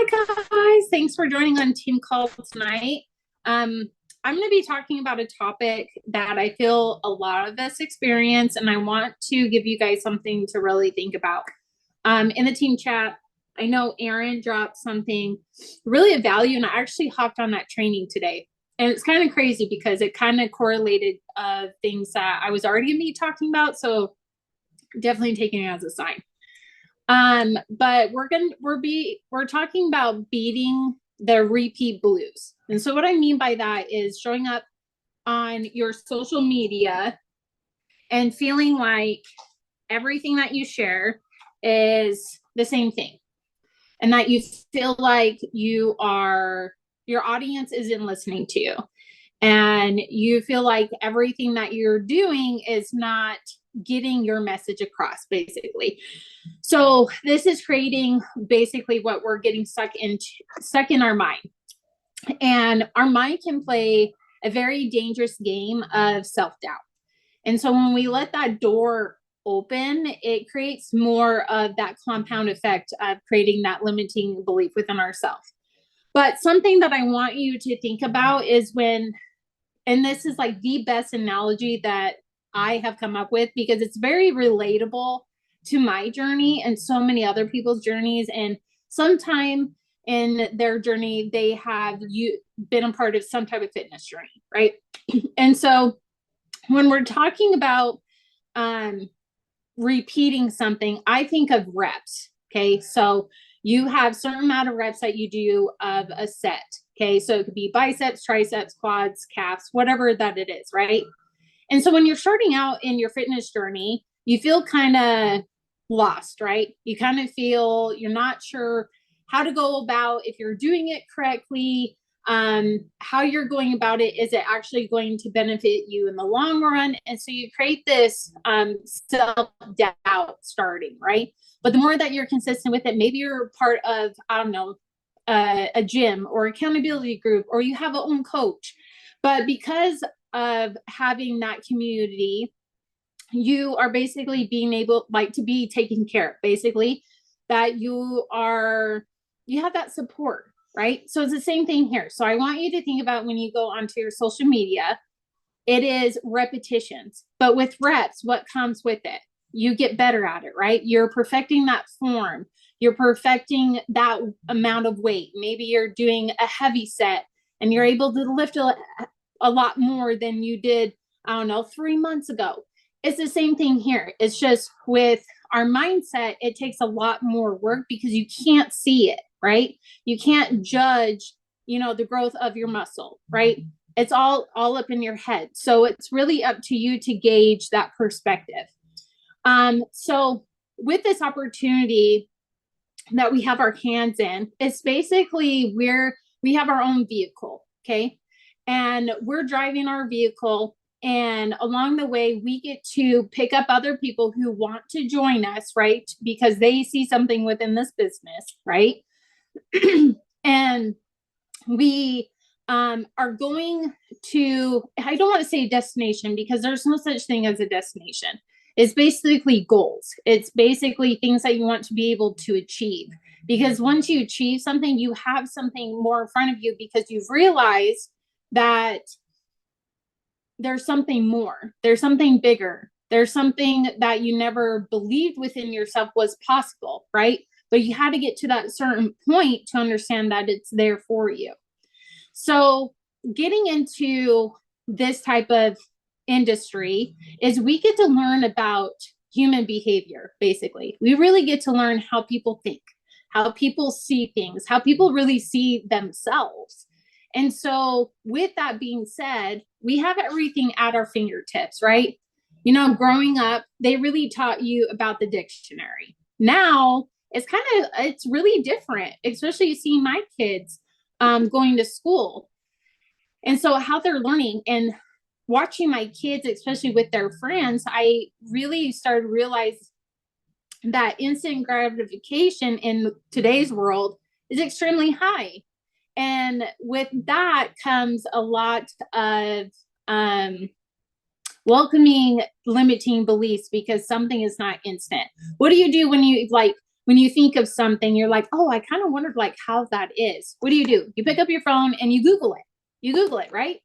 Hi, guys. Thanks for joining on Team Call tonight. I'm going to be talking about a topic that I feel a lot of us experience, and I want to give you guys something to really think about. In the team chat, I know Aaron dropped something really of value, and I actually hopped on that training today. And it's kind of crazy because it kind of correlated things that I was already going to be talking about. So definitely taking it as a sign. But we're talking about beating the repeat blues. And so what I mean by that is showing up on your social media and feeling like everything that you share is the same thing. And that you feel like your audience isn't listening to you. And you feel like everything that you're doing is not getting your message across, basically. So this is creating basically what we're getting stuck in our mind. And our mind can play a very dangerous game of self-doubt. And so when we let that door open, it creates more of that compound effect of creating that limiting belief within ourselves. But something that I want you to think about is and this is like the best analogy that I have come up with because it's very relatable to my journey and so many other people's journeys. And sometime in their journey, they have been a part of some type of fitness journey, right? And so when we're talking about repeating something, I think of reps. Okay. So you have certain amount of reps that you do of a set. Okay. So it could be biceps, triceps, quads, calves, whatever that it is. Right. And so when you're starting out in your fitness journey, you feel kind of lost, right? You kind of feel you're not sure how to go about if you're doing it correctly, how you're going about it. Is it actually going to benefit you in the long run? And so you create this self-doubt starting, right? But the more that you're consistent with it, maybe you're part of, I don't know, a gym or accountability group, or you have a own coach. But because of having that community, you are basically being able to be taken care of, basically, that you have that support, right? So it's the same thing here. So I want you to think about when you go onto your social media, it is repetitions, but with reps, what comes with it? You get better at it, right? You're perfecting that form. You're perfecting that amount of weight. Maybe you're doing a heavy set and you're able to lift a lot more than you did, I don't know, 3 months ago. It's the same thing here. It's just with our mindset, it takes a lot more work because you can't see it, right? You can't judge, the growth of your muscle, right? It's all up in your head. So it's really up to you to gauge that perspective. So with this opportunity that we have our hands in, it's basically we have our own vehicle, okay? And we're driving our vehicle, and along the way, we get to pick up other people who want to join us, right? Because they see something within this business, right? And we are going to, I don't want to say destination because there's no such thing as a destination. It's basically goals. It's basically things that you want to be able to achieve. Because once you achieve something, you have something more in front of you because you've realized that there's something more. There's something bigger. There's something that you never believed within yourself was possible, right? But you had to get to that certain point to understand that it's there for you. So getting into this type of industry is we get to learn about human behavior, basically. We really get to learn how people think, how people see things, how people really see themselves. And so with that being said, we have everything at our fingertips, right? Growing up, they really taught you about the dictionary. Now it's really different, especially you see my kids going to school. And so how they're learning and watching my kids, especially with their friends, I really started to realize that instant gratification in today's world is extremely high. And with that comes a lot of welcoming limiting beliefs because something is not instant. What do you do when you when you think of something, you're like, oh, I kind of wondered like how that is. What do? You pick up your phone and you Google it. You Google it, right?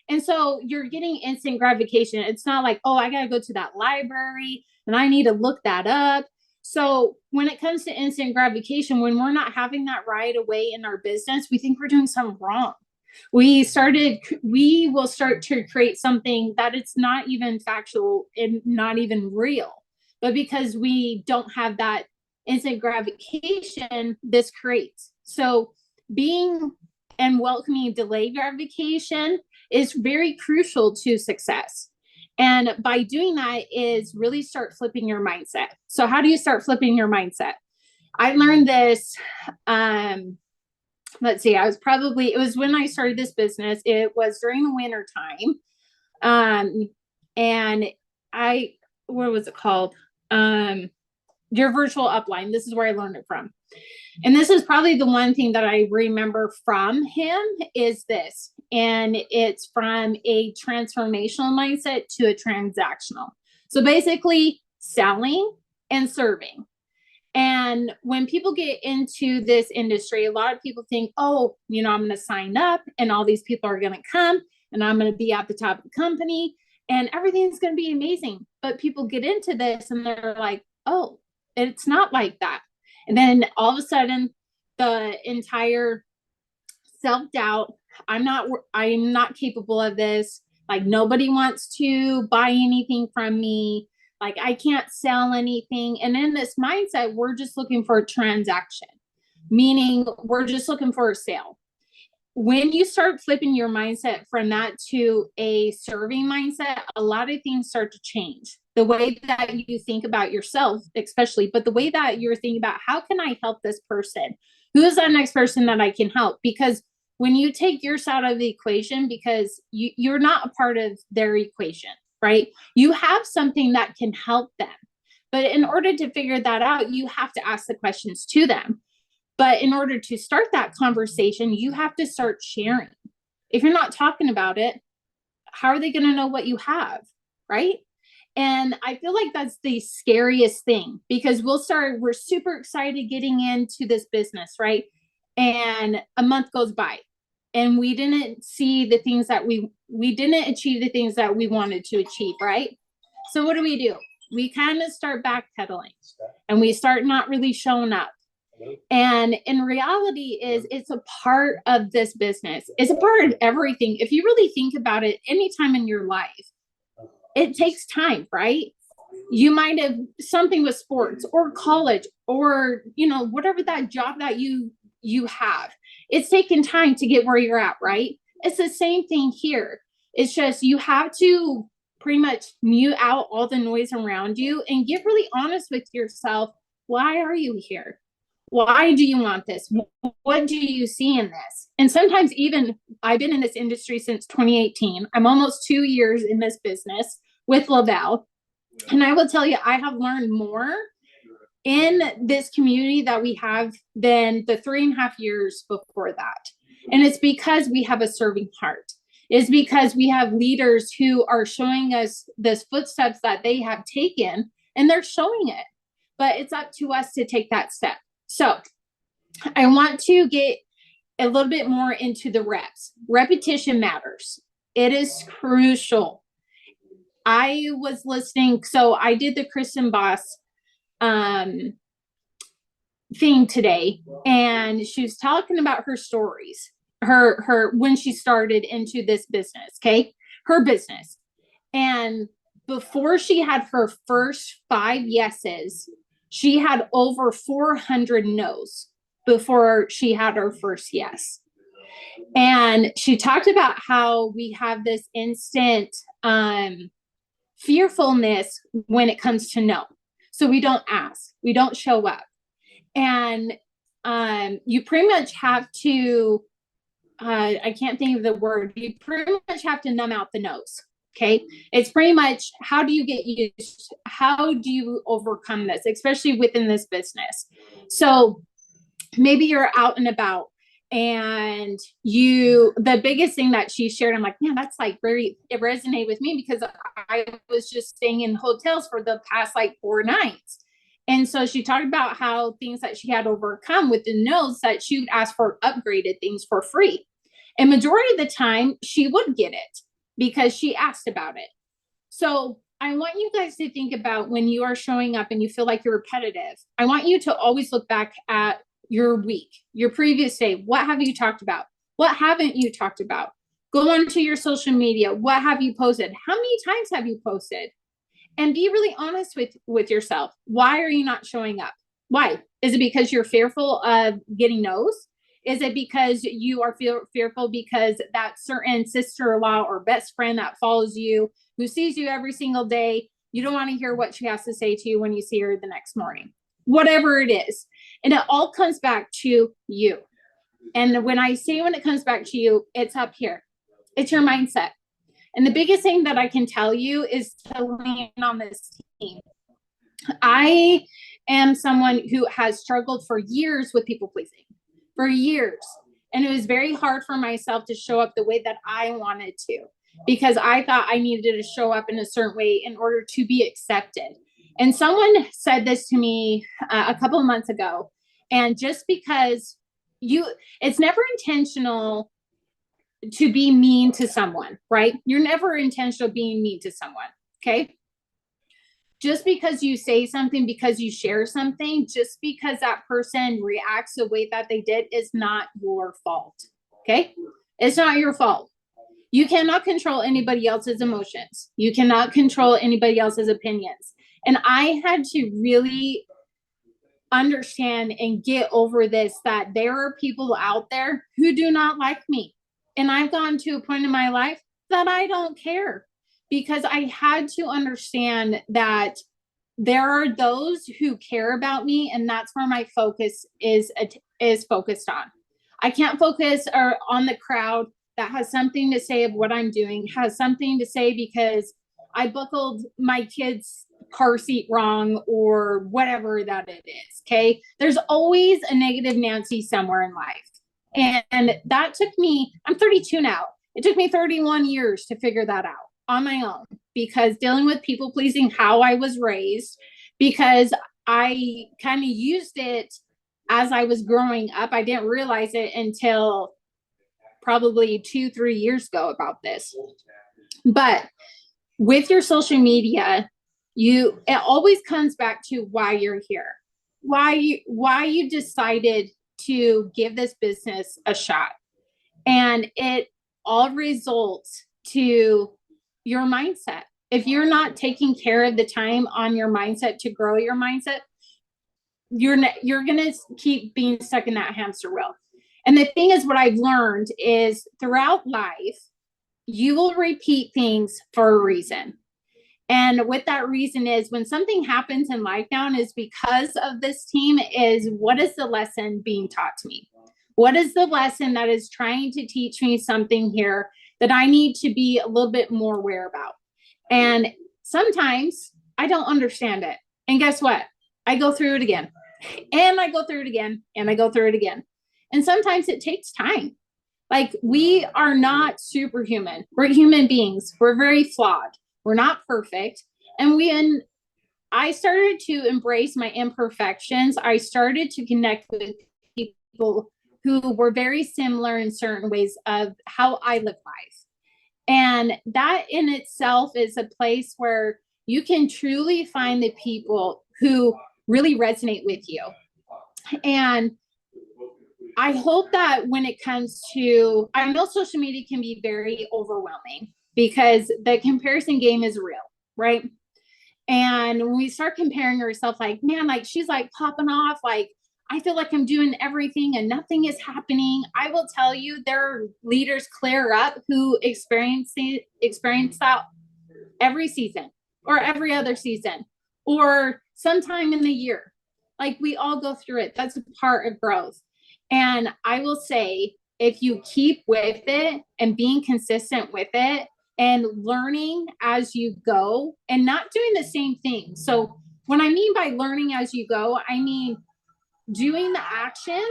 And so you're getting instant gratification. It's not like, oh, I got to go to that library and I need to look that up. So when it comes to instant gratification, when we're not having that right away in our business, we think we're doing something wrong. We will start to create something that it's not even factual and not even real. But because we don't have that instant gratification, this creates. So being and welcoming delayed gratification is very crucial to success. And by doing that is really start flipping your mindset. So how do you start flipping your mindset? I learned this, let's see, it was when I started this business. It was during the winter time. And what was it called? Your virtual upline. This is where I learned it from. And this is probably the one thing that I remember from him is this. And it's from a transformational mindset to a transactional. So basically selling and serving. And when people get into this industry, a lot of people think, oh, I'm going to sign up and all these people are going to come and I'm going to be at the top of the company and everything's going to be amazing. But people get into this and they're like, oh, it's not like that. And then all of a sudden, the entire self-doubt, I'm not capable of this. Like nobody wants to buy anything from me. Like I can't sell anything. And in this mindset, we're just looking for a transaction, meaning we're just looking for a sale. When you start flipping your mindset from that to a serving mindset, a lot of things start to change. The way that you think about yourself, especially, but the way that you're thinking about how can I help this person? Who is that next person that I can help? Because when you take yourself out of the equation, because you're not a part of their equation, right? You have something that can help them. But in order to figure that out, you have to ask the questions to them. But in order to start that conversation, you have to start sharing. If you're not talking about it, how are they going to know what you have, right? And I feel like that's the scariest thing because we're super excited getting into this business, right? And a month goes by and we didn't see the things that we didn't achieve the things that we wanted to achieve, right? So what do? We kind of start backpedaling and we start not really showing up. And in reality it's a part of this business. It's a part of everything. If you really think about it, anytime in your life, it takes time, right? You might have something with sports or college or, whatever that job that you have. It's taken time to get where you're at, right? It's the same thing here. It's just you have to pretty much mute out all the noise around you and get really honest with yourself. Why are you here? Why do you want this? What do you see in this? And sometimes even I've been in this industry since 2018. I'm almost 2 years in this business with Lavelle. And I will tell you, I have learned more in this community that we have than the 3.5 years before that. And it's because we have a serving heart. It's because we have leaders who are showing us this footsteps that they have taken and they're showing it. But it's up to us to take that step. So I want to get a little bit more into the reps. Repetition matters. It is crucial. I was listening. So I did the Kristen Boss thing today, and she was talking about her stories, her when she started into this business, okay? Her business. And before she had her first 5 yeses, she had over 400 no's before she had her first yes. And she talked about how we have this instant fearfulness when it comes to no. So we don't ask, we don't show up. And you pretty much have to, I can't think of the word, you pretty much have to numb out the no's. Okay. It's pretty much how do you overcome this, especially within this business? So maybe you're out and about and the biggest thing that she shared, I'm like, man, that's like it resonated with me because I was just staying in hotels for the past like 4 nights. And so she talked about how things that she had overcome with the notes, that she would ask for upgraded things for free. And majority of the time she would get it because she asked about it. So I want you guys to think about when you are showing up and you feel like you're repetitive. I want you to always look back at your week, your previous day. What have you talked about? What haven't you talked about? Go onto your social media. What have you posted? How many times have you posted? And be really honest with yourself. Why are you not showing up? Why? Is it because you're fearful of getting no's? Is it because you are fearful because that certain sister-in-law or best friend that follows you, who sees you every single day, you don't want to hear what she has to say to you when you see her the next morning? Whatever it is. And it all comes back to you. And when I say when it comes back to you, it's up here. It's your mindset. And the biggest thing that I can tell you is to lean on this team. I am someone who has struggled for years with people pleasing, for years. And it was very hard for myself to show up the way that I wanted to, because I thought I needed to show up in a certain way in order to be accepted. And someone said this to me a couple of months ago. And just because it's never intentional to be mean to someone, right? You're never intentional being mean to someone, okay? Just because you say something, because you share something, just because that person reacts the way that they did is not your fault, okay? It's not your fault. You cannot control anybody else's emotions. You cannot control anybody else's opinions. And I had to really understand and get over this, that there are people out there who do not like me. And I've gotten to a point in my life that I don't care, because I had to understand that there are those who care about me, and that's where my focus is focused on. I can't focus on the crowd that has something to say of what I'm doing, has something to say because I buckled my kid's car seat wrong or whatever that it is, okay? There's always a negative Nancy somewhere in life. And that took me, I'm 32 now. It took me 31 years to figure that out on my own, because dealing with people pleasing, how I was raised, because I kind of used it as I was growing up. I didn't realize it until probably 2-3 years ago about this. But with your social media, it always comes back to why you're here, why you decided to give this business a shot. And it all results to your mindset. If you're not taking care of the time on your mindset to grow your mindset, you're going to keep being stuck in that hamster wheel. And the thing is, what I've learned is throughout life, you will repeat things for a reason. And what that reason is, when something happens in life now, and is because of this team, is what is the lesson being taught to me? What is the lesson that is trying to teach me something here that I need to be a little bit more aware about? And sometimes I don't understand it. And guess what? I go through it again. And I go through it again. And I go through it again. And sometimes it takes time. Like, we are not superhuman. We're human beings. We're very flawed. We're not perfect. And I started to embrace my imperfections. I started to connect with people who were very similar in certain ways of how I live life. And that in itself is a place where you can truly find the people who really resonate with you. And I hope that when it comes to, I know social media can be very overwhelming because the comparison game is real, right? And when we start comparing ourselves, like, man, like, she's like popping off, like, I feel like I'm doing everything and nothing is happening. I will tell you, there are leaders clear up who experience that every season or every other season or sometime in the year. Like, we all go through it. That's a part of growth. And I will say, if you keep with it and being consistent with it and learning as you go and not doing the same thing. So what I mean by learning as you go, I mean doing the actions,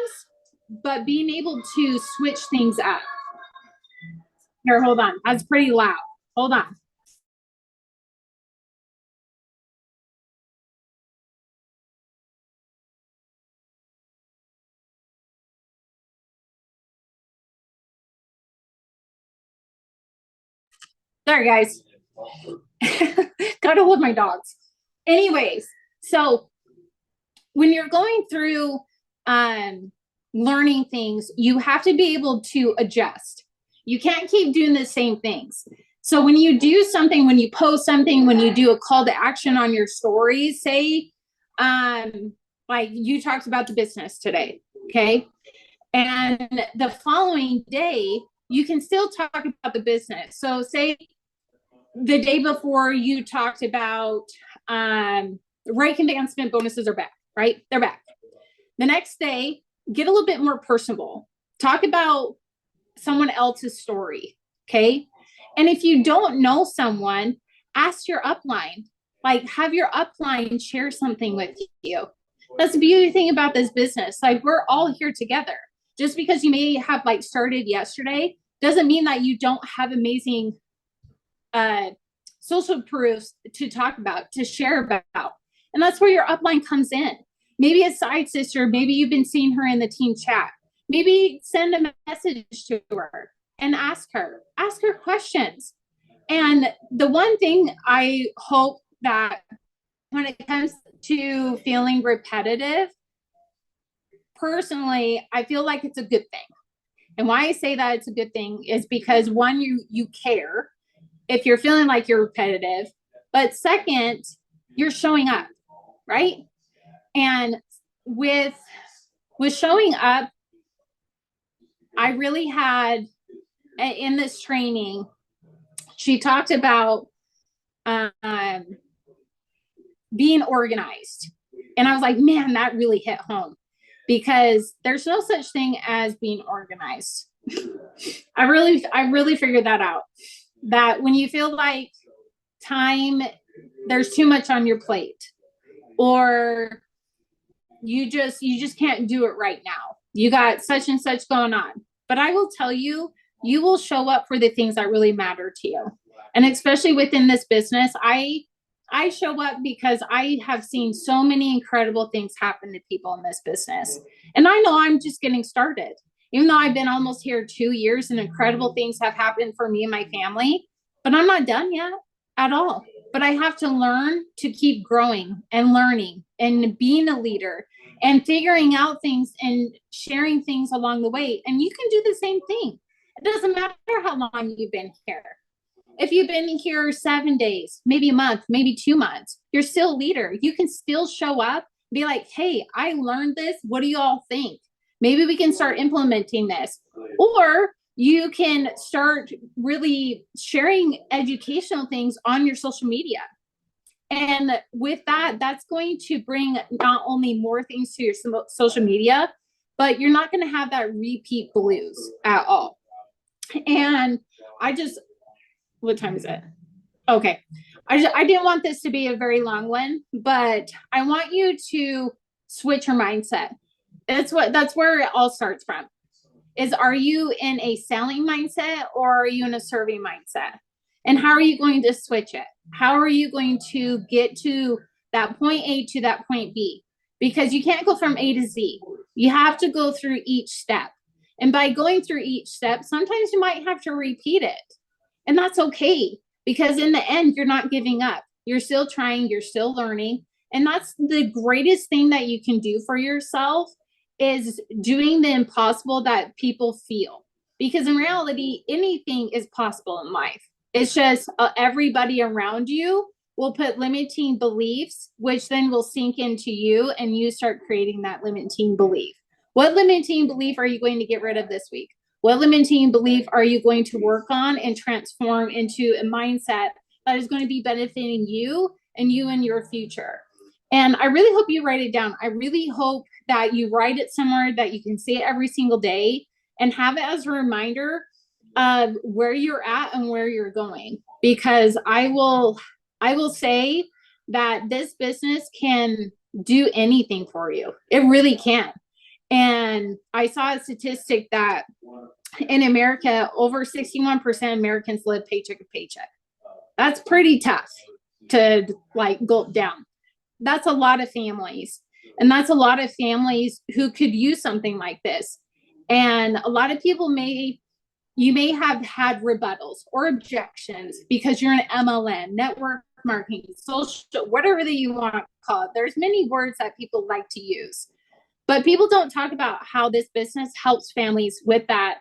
but being able to switch things up. Here, hold on. That's pretty loud. Hold on. Sorry, guys. Gotta hold my dogs. Anyways, so when you're going through learning things, you have to be able to adjust. You can't keep doing the same things. So when you do something, when you post something, when you do a call to action on your stories, say, like you talked about the business today, okay? And the following day, you can still talk about the business. So say the day before you talked about rank advancement bonuses are back, right? They're back. The next day, get a little bit more personable. Talk about someone else's story, okay? And if you don't know someone, ask your upline. Like, have your upline share something with you. That's the beauty thing about this business. Like, we're all here together. Just because you may have like started yesterday doesn't mean that you don't have amazing social proofs to talk about, to share about. And that's where your upline comes in. Maybe a side sister, maybe you've been seeing her in the team chat. Maybe send a message to her and ask her questions. And the one thing I hope that when it comes to feeling repetitive, personally, I feel like it's a good thing. And why I say that it's a good thing is because one, you care if you're feeling like you're repetitive, but second, you're showing up, right? And with showing up, I really had in this training, she talked about being organized. And I was like, man, that really hit home because there's no such thing as being organized. I really figured that out. That when you feel like there's too much on your plate, or you just can't do it right now. You got such and such going on. But I will tell you, you will show up for the things that really matter to you. And especially within this business, I show up because I have seen so many incredible things happen to people in this business. And I know I'm just getting started. Even though I've been almost here 2 years and incredible things have happened for me and my family, but I'm not done yet at all. But I have to learn to keep growing and learning and being a leader and figuring out things and sharing things along the way. And you can do the same thing. It doesn't matter how long you've been here. If you've been here 7 days, maybe a month, maybe 2 months, you're still a leader. You can still show up, be like, hey, I learned this. What do you all think? Maybe we can start implementing this. Or you can start really sharing educational things on your social media. And with that, that's going to bring not only more things to your social media, but you're not going to have that repeat blues at all. And what time is it? Okay. I didn't want this to be a very long one, but I want you to switch your mindset. That's where it all starts from. Are you in a selling mindset or are you in a serving mindset? And how are you going to switch it? How are you going to get to that point A to that point B? Because you can't go from A to Z. You have to go through each step. And by going through each step, sometimes you might have to repeat it. And that's okay, because in the end, you're not giving up. You're still trying, you're still learning. And that's the greatest thing that you can do for yourself, is doing the impossible that people feel. Because in reality, anything is possible in life. It's just everybody around you will put limiting beliefs, which then will sink into you and you start creating that limiting belief. What limiting belief are you going to get rid of this week? What limiting belief are you going to work on and transform into a mindset that is going to be benefiting you and your future? And I really hope you write it down. I really hope that you write it somewhere that you can see it every single day and have it as a reminder of where you're at and where you're going. Because I will say that this business can do anything for you. It really can. And I saw a statistic that in America, over 61% of Americans live paycheck to paycheck. That's pretty tough to like gulp down. That's a lot of families. And that's a lot of families who could use something like this. And a lot of people may You may have had rebuttals or objections because you're an MLM, network marketing, social, whatever that you want to call it. There's many words that people like to use, but people don't talk about how this business helps families with that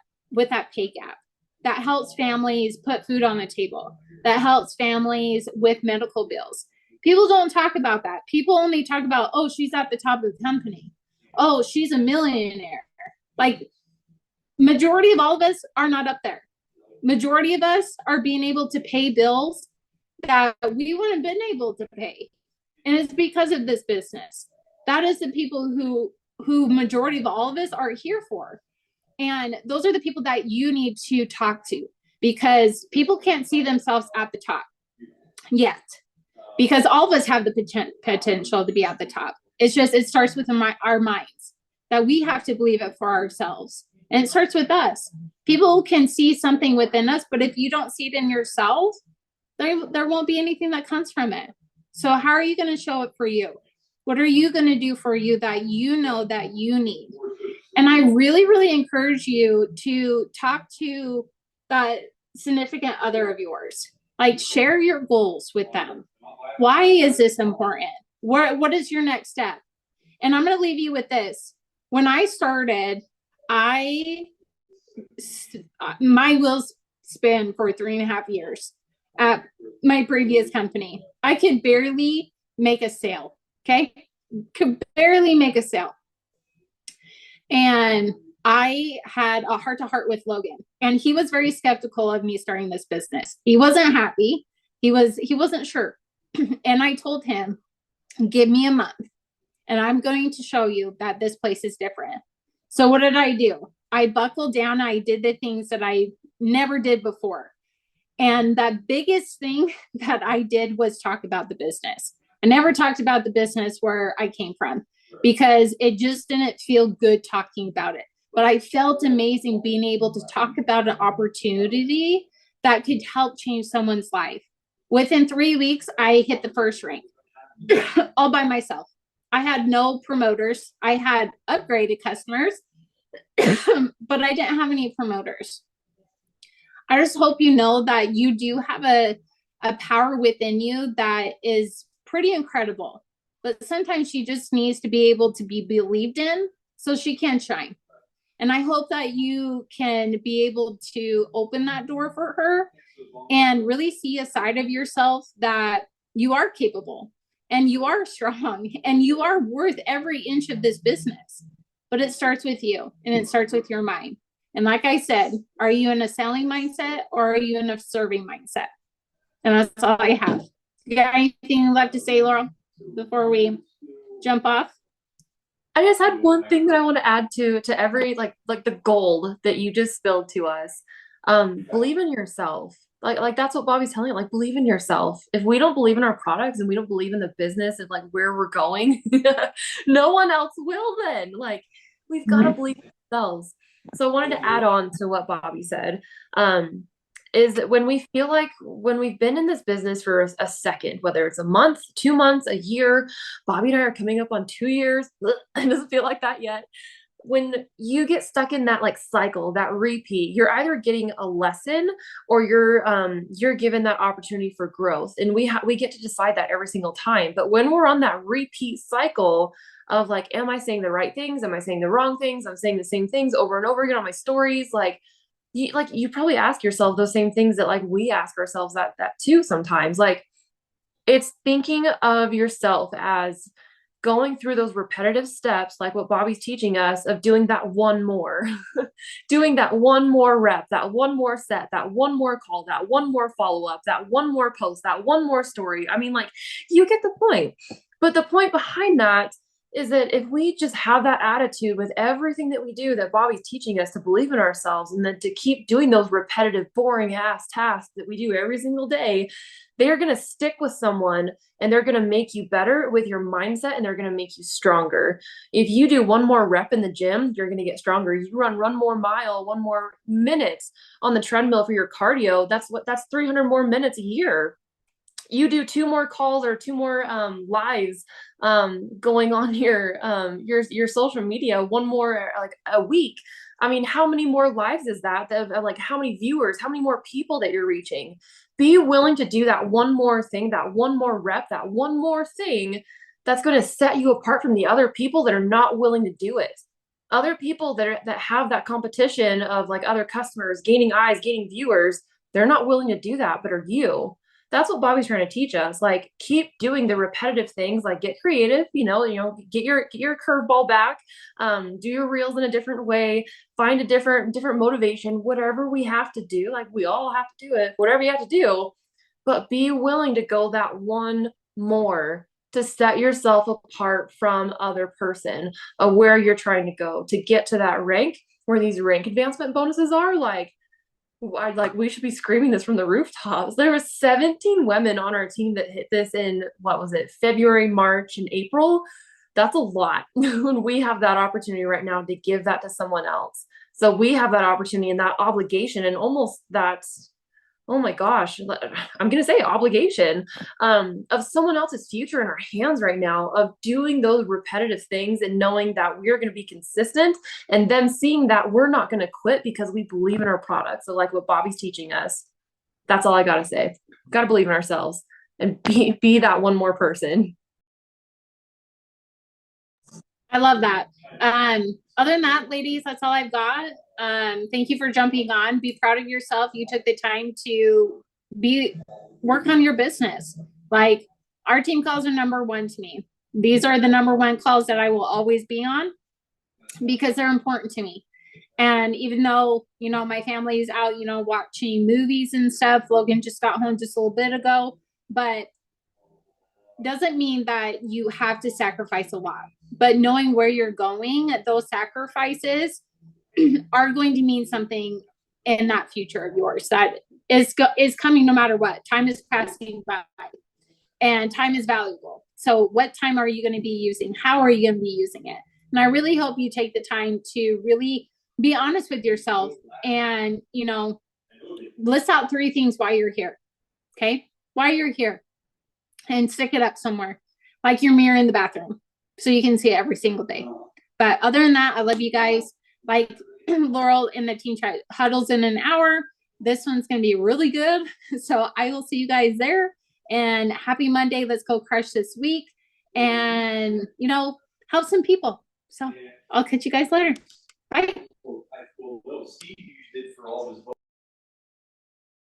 pay gap. That helps families put food on the table. That helps families with medical bills. People don't talk about that. People only talk about, oh, she's at the top of the company. Oh, she's a millionaire. Like, majority of all of us are not up there. Majority of us are being able to pay bills that we wouldn't have been able to pay. And it's because of this business. That is the people who majority of all of us are here for. And those are the people that you need to talk to, because people can't see themselves at the top yet, because all of us have the potential to be at the top. It's just, it starts with our minds, that we have to believe it for ourselves. And it starts with us. People can see something within us, but if you don't see it in yourself, there won't be anything that comes from it. So how are you going to show it for you? What are you going to do for you that you know that you need? And I really, really encourage you to talk to that significant other of yours. Like, share your goals with them. Why is this important? What is your next step? And I'm going to leave you with this. When I started, my wheels spin for 3.5 years at my previous company. I could barely make a sale. Okay. Could barely make a sale. And I had a heart-to-heart with Logan, and he was very skeptical of me starting this business. He wasn't happy. He wasn't sure. And I told him, give me a month and I'm going to show you that this place is different. So what did I do? I buckled down. I did the things that I never did before. And the biggest thing that I did was talk about the business. I never talked about the business where I came from, because it just didn't feel good talking about it. But I felt amazing being able to talk about an opportunity that could help change someone's life. Within 3 weeks, I hit the first rank all by myself. I had no promoters. I had upgraded customers, but I didn't have any promoters. I just hope you know that you do have a power within you that is pretty incredible. But sometimes she just needs to be able to be believed in so she can shine. And I hope that you can be able to open that door for her and really see a side of yourself that you are capable and you are strong and you are worth every inch of this business. But it starts with you, and it starts with your mind. And like I said, are you in a selling mindset or are you in a serving mindset? And that's all I have. You got anything left to say, Laurel, before we jump off? I just had one thing that I want to add to every like the gold that you just spilled to us. Believe in yourself. Like that's what Bobby's telling you. Like, believe in yourself. If we don't believe in our products and we don't believe in the business and like where we're going, no one else will then. Like, we've got to believe in ourselves. So I wanted to add on to what Bobby said. Is that when we feel like when we've been in this business for a second, whether it's a month, 2 months, a year, Bobby and I are coming up on 2 years. It doesn't feel like that yet. When you get stuck in that like cycle, that repeat, you're either getting a lesson or you're given that opportunity for growth. And we get to decide that every single time. But when we're on that repeat cycle of like, am I saying the right things? Am I saying the wrong things? I'm saying the same things over and over again on my stories. You probably ask yourself those same things that like we ask ourselves that too sometimes. Like, it's thinking of yourself as going through those repetitive steps, like what Bobby's teaching us, of doing that one more, doing that one more rep, that one more set, that one more call, that one more follow-up, that one more post, that one more story. I mean, like, you get the point. But the point behind that is that if we just have that attitude with everything that we do, that Bobby's teaching us, to believe in ourselves and then to keep doing those repetitive, boring ass tasks that we do every single day, they're going to stick with someone and they're going to make you better with your mindset, and they're going to make you stronger. If you do one more rep in the gym, you're going to get stronger. You run one more mile, 1 more minute on the treadmill for your cardio. That's 300 more minutes a year. you do 2 more calls or 2 more lives going on your social media, one more like a week. I mean, how many more lives is that of like how many viewers, how many more people that you're reaching? Be willing to do that one more thing, that one more rep, that one more thing that's going to set you apart from the other people that are not willing to do it. Other people that have that competition of like other customers gaining eyes, gaining viewers, they're not willing to do that, but are you? That's what Bobby's trying to teach us. Like, keep doing the repetitive things, like get creative, get your curveball back, do your reels in a different way, find a different motivation, whatever we have to do. Like, we all have to do it, whatever you have to do, but be willing to go that one more to set yourself apart from other person of where you're trying to go to get to that rank where these rank advancement bonuses are. Like we should be screaming this from the rooftops. There was 17 women on our team that hit this in, what was it, February, March, and April. That's a lot. When we have that opportunity right now to give that to someone else. So we have that opportunity and that obligation and almost that, oh my gosh, I'm going to say obligation of someone else's future in our hands right now, of doing those repetitive things and knowing that we're going to be consistent, and then seeing that we're not going to quit because we believe in our product. So like what Bobby's teaching us, that's all I got to say. Got to believe in ourselves and be that one more person. I love that. Other than that, ladies, that's all I've got. Thank you for jumping on. Be proud of yourself. You took the time to work on your business. Like, our team calls are number one to me. These are the number one calls that I will always be on because they're important to me. And even though, my family's out, watching movies and stuff, Logan just got home just a little bit ago, but doesn't mean that you have to sacrifice a lot. But knowing where you're going, those sacrifices are going to mean something in that future of yours that is coming no matter what. Time is passing by and time is valuable. So what time are you going to be using? How are you going to be using it? And I really hope you take the time to really be honest with yourself and, list out 3 things why you're here. Okay? Why you're here. And stick it up somewhere, like your mirror in the bathroom, so you can see it every single day. But other than that, I love you guys. Like Laurel in the team chat, huddles in an hour. This one's going to be really good. So I will see you guys there. And happy Monday. Let's go crush this week and, help some people. So I'll catch you guys later. Bye.